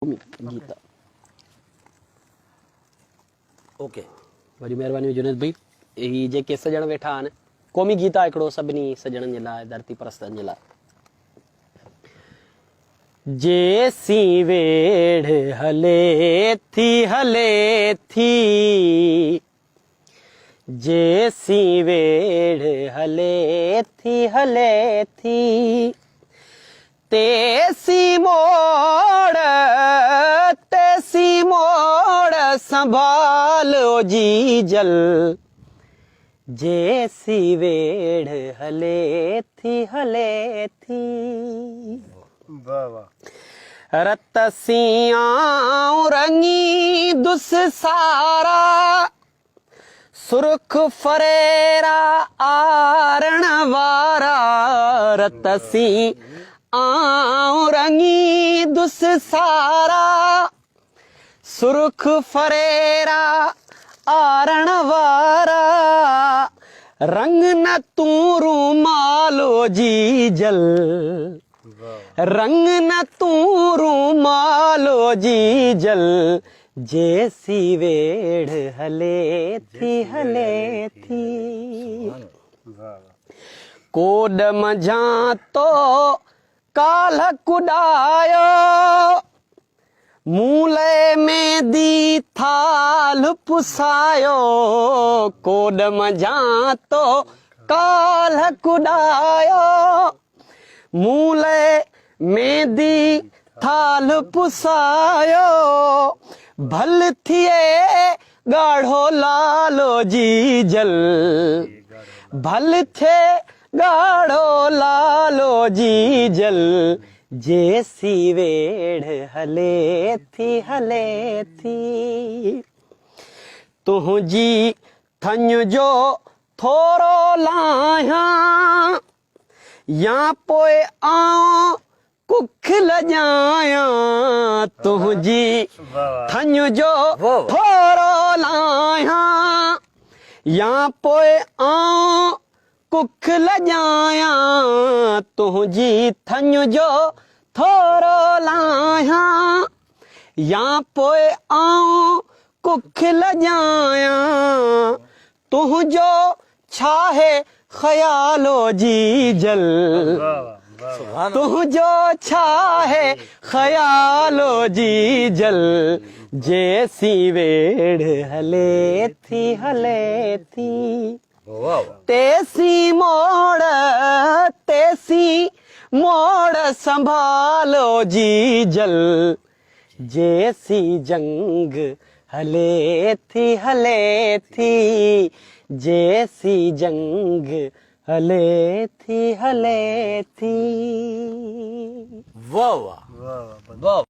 Gita okay वरी महिरबानी जुनेद भाई ही जेके सजण वेठा आहिनि क़ौमी गीत आहे हिकिड़ो सभिनी सजणनि जे लाइ धरती परस्तनि जे लाइ जेसी वेड़ हले थी जेसी वेड़ हले थी तेसी मोड़ संभालो जी जल जैसी वेड़ हले थी वाह वाह रत सियां रंगी दुस सारा सुर्ख फरेरा आरण वारा रत सियां रंगी दुस सारा सुर्ख फरेरा आरण वारा रंग न तू रूमालो जी जल रंग न तू रूमालो जी जल जैसी वेड़ हले थी कोड मझा तो काल कुडायो मूले में दी थाल पुसायो कोड मझा तो काल कुडायो मूले में दी थाल पुसायो भल थिए गाढ़ो लालो जी जल भल थे गाढ़ो लालो जी जल जैसी वेड़ हले थी तुझी थन जो थोरो लाया या पोए आऊं कुख लजाया तुझी थन जो थोरो लाया या पोए आऊं कुख लजाया तुझी थन जो थोरो लाया या पोए आऊं कुख लजाया तुझो छाहे ख्यालो जी जल तुझो छाहे ख्यालो जी जल जैसी वेड़ हले थी तेसी मोड़ संभालो जी जल जैसी जंग हले थी जैसी जंग हले थी वाह वाह वाह